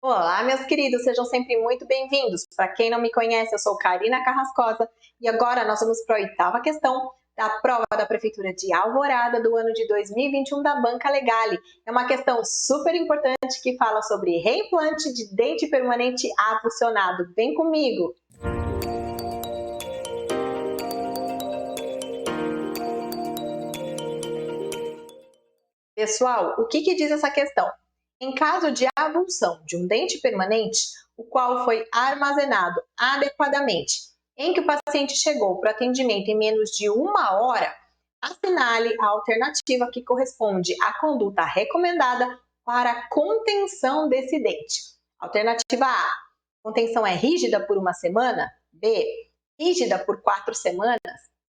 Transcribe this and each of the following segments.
Olá, meus queridos, sejam sempre muito bem-vindos. Para quem não me conhece, eu sou Karina Carrascosa e agora nós vamos para a oitava questão da prova da Prefeitura de Alvorada do ano de 2021 da Banca Legale. É uma questão super importante que fala sobre reimplante de dente permanente avulsionado. Vem comigo! Pessoal, o que diz essa questão? Em caso de avulsão de um dente permanente, o qual foi armazenado adequadamente, em que o paciente chegou para atendimento em menos de 1 hora, assinale a alternativa que corresponde à conduta recomendada para a contenção desse dente. Alternativa A: contenção é rígida por 1 semana. B: rígida por 4 semanas.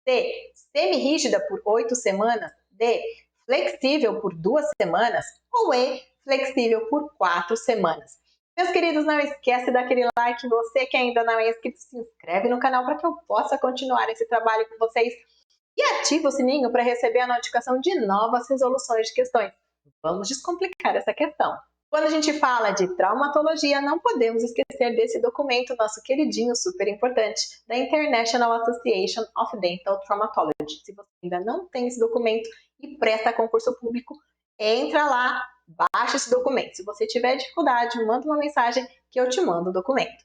C: semi-rígida por 8 semanas. D: flexível por 2 semanas. Ou E: flexível por 4 semanas. Meus queridos, não esquece daquele like. Você que ainda não é inscrito, se inscreve no canal para que eu possa continuar esse trabalho com vocês. E ativa o sininho para receber a notificação de novas resoluções de questões. Vamos descomplicar essa questão. Quando a gente fala de traumatologia, não podemos esquecer desse documento, nosso queridinho, super importante, da International Association of Dental Traumatology. Se você ainda não tem esse documento e presta concurso público, entra lá, baixa esse documento. Se você tiver dificuldade, manda uma mensagem que eu te mando o documento.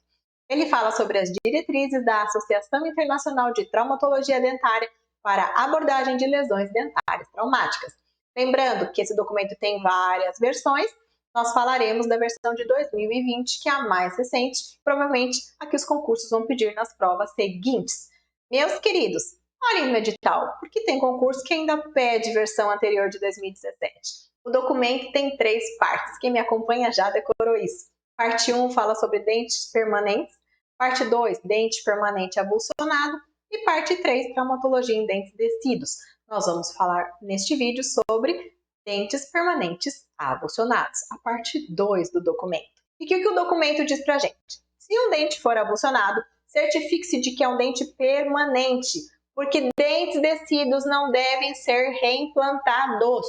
Ele fala sobre as diretrizes da Associação Internacional de Traumatologia Dentária para abordagem de lesões dentárias traumáticas. Lembrando que esse documento tem várias versões. Nós falaremos da versão de 2020, que é a mais recente, provavelmente a que os concursos vão pedir nas provas seguintes. Meus queridos, olhem no edital, porque tem concurso que ainda pede versão anterior de 2017. O documento tem 3 partes, quem me acompanha já decorou isso. Parte 1 fala sobre dentes permanentes, parte 2, dente permanente avulsionado, e parte 3, traumatologia em dentes descidos. Nós vamos falar neste vídeo sobre dentes permanentes avulsionados, a parte 2 do documento. E o que o documento diz pra gente? Se um dente for avulsionado, certifique-se de que é um dente permanente, porque dentes descidos não devem ser reimplantados.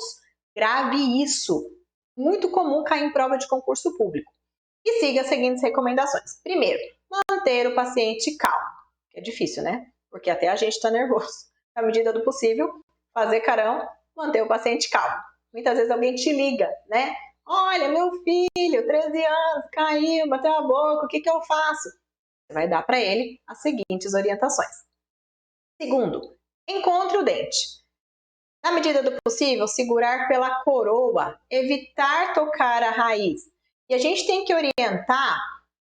Grave isso. Muito comum cair em prova de concurso público. E siga as seguintes recomendações. Primeiro, manter o paciente calmo. Que é difícil, né? Porque até a gente está nervoso. Na medida do possível, fazer carão, manter o paciente calmo. Muitas vezes alguém te liga, né? Olha, meu filho, 13 anos, caiu, bateu a boca, o que eu faço? Você vai dar para ele as seguintes orientações. Segundo, encontre o dente. Na medida do possível, segurar pela coroa, evitar tocar a raiz. E a gente tem que orientar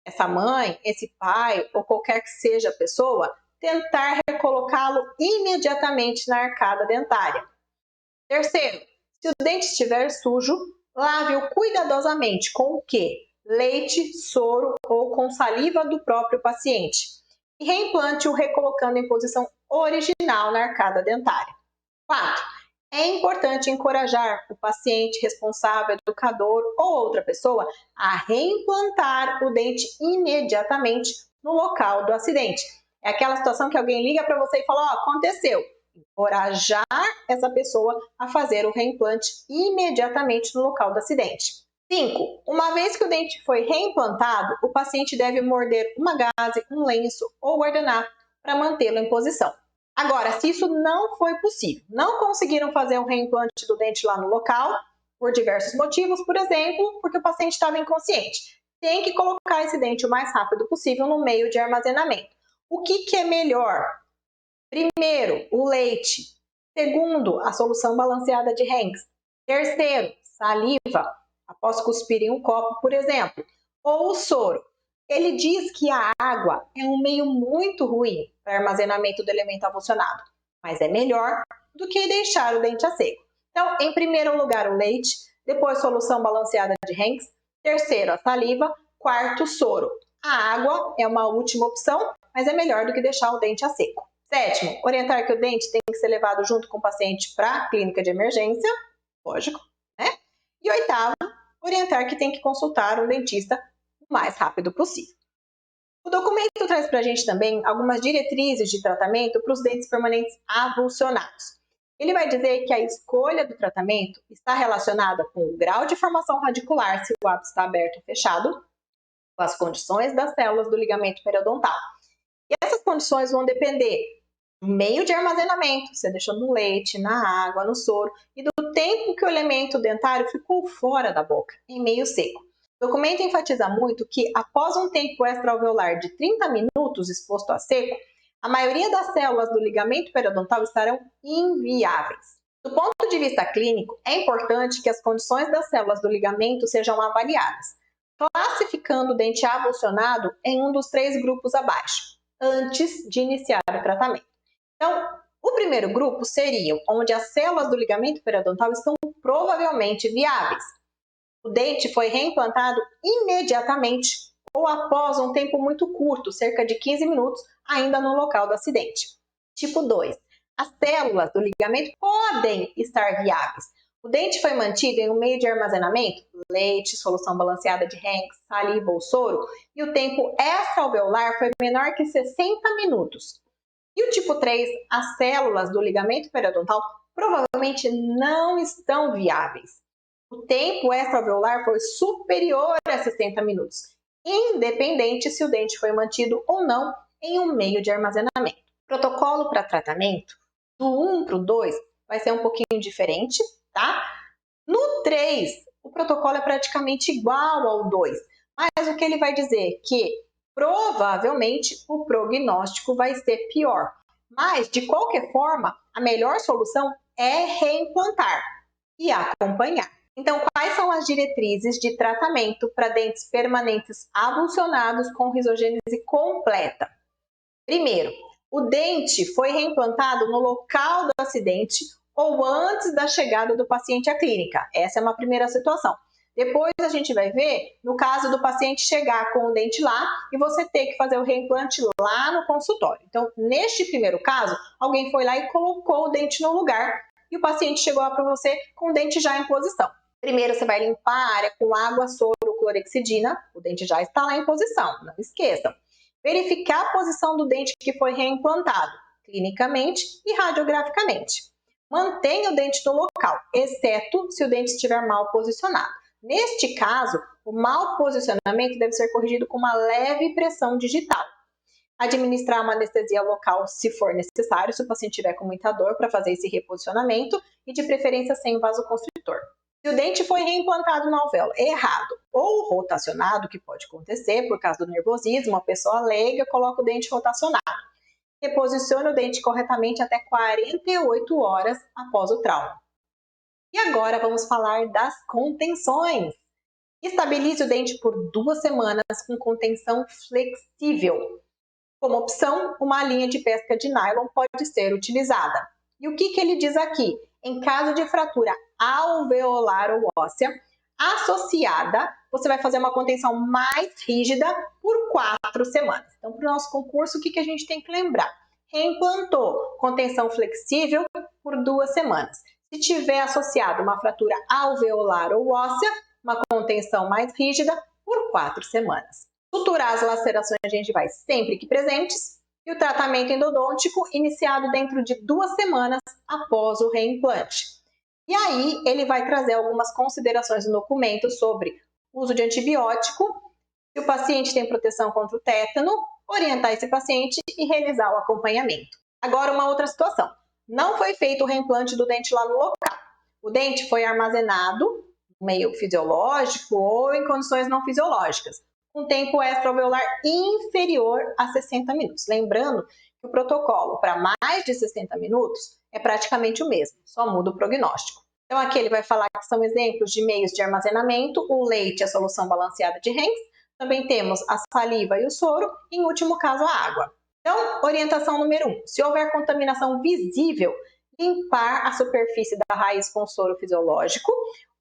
essa mãe, esse pai ou qualquer que seja a pessoa, tentar recolocá-lo imediatamente na arcada dentária. Terceiro, se o dente estiver sujo, lave-o cuidadosamente com o quê? Leite, soro ou com saliva do próprio paciente. E reimplante-o recolocando em posição original na arcada dentária. 4. É importante encorajar o paciente, responsável, educador ou outra pessoa a reimplantar o dente imediatamente no local do acidente. É aquela situação que alguém liga para você e fala: "Ó, aconteceu". Encorajar essa pessoa a fazer o reimplante imediatamente no local do acidente. 5. Uma vez que o dente foi reimplantado, o paciente deve morder uma gaze, um lenço ou guardanapo para mantê-lo em posição. Agora, se isso não foi possível, não conseguiram fazer um reimplante do dente lá no local, por diversos motivos, por exemplo, porque o paciente estava inconsciente, tem que colocar esse dente o mais rápido possível no meio de armazenamento. O que é melhor? Primeiro, o leite. Segundo, a solução balanceada de Henks. Terceiro, saliva, após cuspir em um copo, por exemplo. Ou o soro. Ele diz que a água é um meio muito ruim para armazenamento do elemento avulsionado, mas é melhor do que deixar o dente a seco. Então, em primeiro lugar, o leite, depois solução balanceada de Henks, terceiro, a saliva, quarto, soro. A água é uma última opção, mas é melhor do que deixar o dente a seco. Sétimo, orientar que o dente tem que ser levado junto com o paciente para a clínica de emergência, lógico, né? E oitavo, orientar que tem que consultar um dentista o mais rápido possível. O documento traz para a gente também algumas diretrizes de tratamento para os dentes permanentes avulsionados. Ele vai dizer que a escolha do tratamento está relacionada com o grau de formação radicular, se o lábio está aberto ou fechado, as condições das células do ligamento periodontal. E essas condições vão depender do meio de armazenamento, você deixou no leite, na água, no soro, e do tempo que o elemento dentário ficou fora da boca, em meio seco. O documento enfatiza muito que, após um tempo extra-alveolar de 30 minutos exposto a seco, a maioria das células do ligamento periodontal estarão inviáveis. Do ponto de vista clínico, é importante que as condições das células do ligamento sejam avaliadas, classificando o dente avulsionado em um dos 3 grupos abaixo, antes de iniciar o tratamento. Então, o primeiro grupo seria onde as células do ligamento periodontal estão provavelmente viáveis. O dente foi reimplantado imediatamente ou após um tempo muito curto, cerca de 15 minutos, ainda no local do acidente. Tipo 2. As células do ligamento podem estar viáveis. O dente foi mantido em um meio de armazenamento, leite, solução balanceada de Henck, saliva ou soro, e o tempo extra-alveolar foi menor que 60 minutos. E o tipo 3, as células do ligamento periodontal provavelmente não estão viáveis. O tempo extra-alveolar foi superior a 60 minutos, independente se o dente foi mantido ou não em um meio de armazenamento. O protocolo para tratamento do 1 para o 2 vai ser um pouquinho diferente, tá? No 3, o protocolo é praticamente igual ao 2, mas o que ele vai dizer? Que provavelmente o prognóstico vai ser pior. Mas, de qualquer forma, a melhor solução é reimplantar e acompanhar. Então, quais são as diretrizes de tratamento para dentes permanentes avulsionados com risogênese completa? Primeiro, o dente foi reimplantado no local do acidente ou antes da chegada do paciente à clínica. Essa é uma primeira situação. Depois a gente vai ver no caso do paciente chegar com o dente lá e você ter que fazer o reimplante lá no consultório. Então, neste primeiro caso, alguém foi lá e colocou o dente no lugar e o paciente chegou lá para você com o dente já em posição. Primeiro você vai limpar a área com água, soro, clorexidina, o dente já está lá em posição, não esqueçam. Verificar a posição do dente que foi reimplantado, clinicamente e radiograficamente. Mantenha o dente no local, exceto se o dente estiver mal posicionado. Neste caso, o mau posicionamento deve ser corrigido com uma leve pressão digital. Administrar uma anestesia local se for necessário, se o paciente tiver com muita dor para fazer esse reposicionamento e de preferência sem vasoconstritor. Se o dente foi reimplantado no alvéolo errado ou rotacionado, que pode acontecer por causa do nervosismo, a pessoa leiga coloca o dente rotacionado. Reposicione o dente corretamente até 48 horas após o trauma. E agora vamos falar das contenções. Estabilize o dente por 2 semanas com contenção flexível. Como opção, uma linha de pesca de nylon pode ser utilizada. E o que ele diz aqui? Em caso de fratura alveolar ou óssea associada, você vai fazer uma contenção mais rígida por 4 semanas. Então, para o nosso concurso, o que a gente tem que lembrar? Reimplantou contenção flexível por 2 semanas. Se tiver associado uma fratura alveolar ou óssea, uma contenção mais rígida por 4 semanas. Suturar as lacerações gengivais sempre que presentes e o tratamento endodôntico iniciado dentro de 2 semanas após o reimplante. E aí ele vai trazer algumas considerações no documento sobre uso de antibiótico, se o paciente tem proteção contra o tétano, orientar esse paciente e realizar o acompanhamento. Agora uma outra situação. Não foi feito o reimplante do dente lá no local. O dente foi armazenado meio fisiológico ou em condições não fisiológicas, com tempo extra-alveolar inferior a 60 minutos. Lembrando que o protocolo para mais de 60 minutos é praticamente o mesmo, só muda o prognóstico. Então aqui ele vai falar que são exemplos de meios de armazenamento, o leite e a solução balanceada de Henck, também temos a saliva e o soro, e em último caso a água. Então, orientação número 1, se houver contaminação visível, limpar a superfície da raiz com soro fisiológico,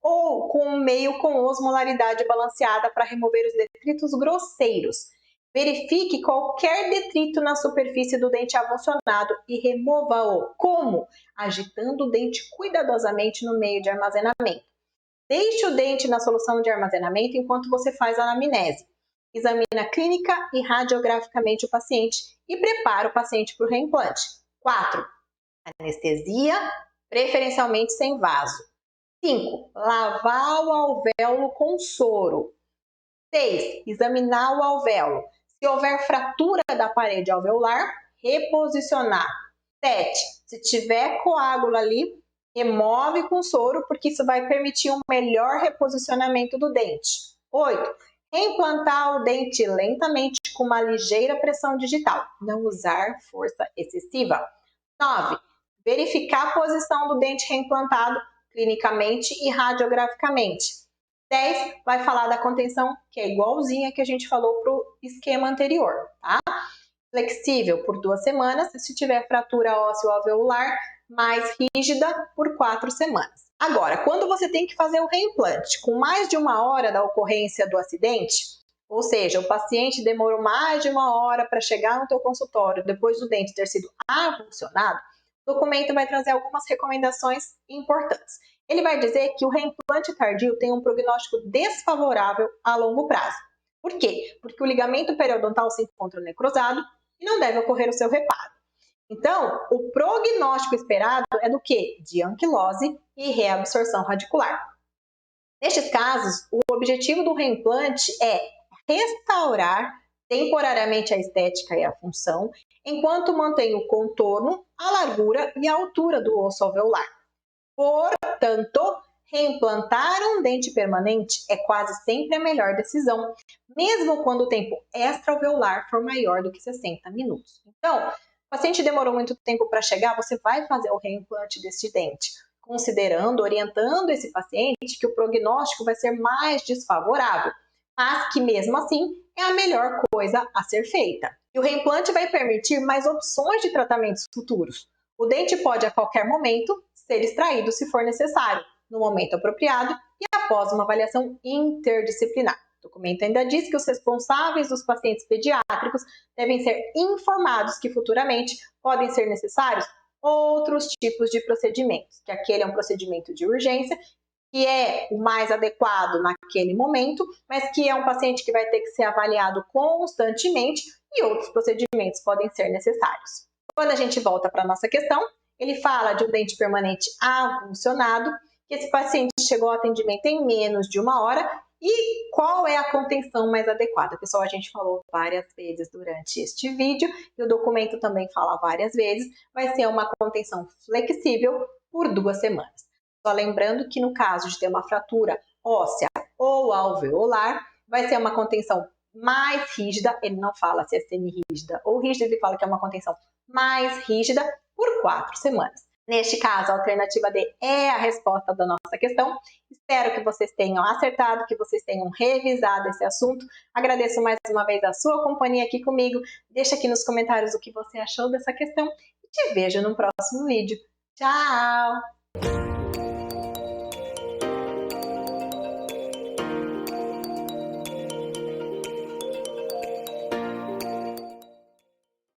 ou com um meio com osmolaridade balanceada para remover os detritos grosseiros. Verifique qualquer detrito na superfície do dente avulsionado e remova-o. Como? Agitando o dente cuidadosamente no meio de armazenamento. Deixe o dente na solução de armazenamento enquanto você faz a anamnese. Examina clínica e radiograficamente o paciente e prepara o paciente para o reimplante. 4. Anestesia, preferencialmente sem vaso. 5. Lavar o alvéolo com soro. 6. Examinar o alvéolo. Se houver fratura da parede alveolar, reposicionar. 7. Se tiver coágulo ali, remove com soro, porque isso vai permitir um melhor reposicionamento do dente. 8. Reimplantar o dente lentamente com uma ligeira pressão digital. Não usar força excessiva. 9. Verificar a posição do dente reimplantado clinicamente e radiograficamente. 10. Vai falar da contenção, que é igualzinha que a gente falou para o esquema anterior, tá? Flexível por 2 semanas, se tiver fratura ósseo alveolar, mais rígida por 4 semanas. Agora, quando você tem que fazer o reimplante com mais de 1 hora da ocorrência do acidente, ou seja, o paciente demorou mais de 1 hora para chegar no teu consultório depois do dente ter sido avulsionado, o documento vai trazer algumas recomendações importantes. Ele vai dizer que o reimplante tardio tem um prognóstico desfavorável a longo prazo. Por quê? Porque o ligamento periodontal se encontra necrosado e não deve ocorrer o seu reparo. Então, o prognóstico esperado é do quê? De anquilose e reabsorção radicular. Nestes casos, o objetivo do reimplante é restaurar temporariamente a estética e a função, enquanto mantém o contorno, a largura e a altura do osso alveolar. Portanto, reimplantar um dente permanente é quase sempre a melhor decisão, mesmo quando o tempo extra-alveolar for maior do que 60 minutos. Então, o paciente demorou muito tempo para chegar, você vai fazer o reimplante deste dente, considerando, orientando esse paciente que o prognóstico vai ser mais desfavorável, mas que mesmo assim é a melhor coisa a ser feita. E o reimplante vai permitir mais opções de tratamentos futuros. O dente pode a qualquer momento ser extraído se for necessário, no momento apropriado e após uma avaliação interdisciplinar. O documento ainda diz que os responsáveis dos pacientes pediátricos devem ser informados que futuramente podem ser necessários outros tipos de procedimentos, que aquele é um procedimento de urgência, que é o mais adequado naquele momento, mas que é um paciente que vai ter que ser avaliado constantemente e outros procedimentos podem ser necessários. Quando a gente volta para a nossa questão, ele fala de um dente permanente avulsionado, que esse paciente chegou ao atendimento em menos de 1 hora e qual é a contenção mais adequada. Pessoal, a gente falou várias vezes durante este vídeo e o documento também fala várias vezes, vai ser uma contenção flexível por 2 semanas. Só lembrando que no caso de ter uma fratura óssea ou alveolar, vai ser uma contenção mais rígida, ele não fala se é semi-rígida ou rígida, ele fala que é uma contenção mais rígida por 4 semanas. Neste caso, a alternativa D é a resposta da nossa questão. Espero que vocês tenham acertado, que vocês tenham revisado esse assunto. Agradeço mais uma vez a sua companhia aqui comigo. Deixa aqui nos comentários o que você achou dessa questão e te vejo no próximo vídeo. Tchau!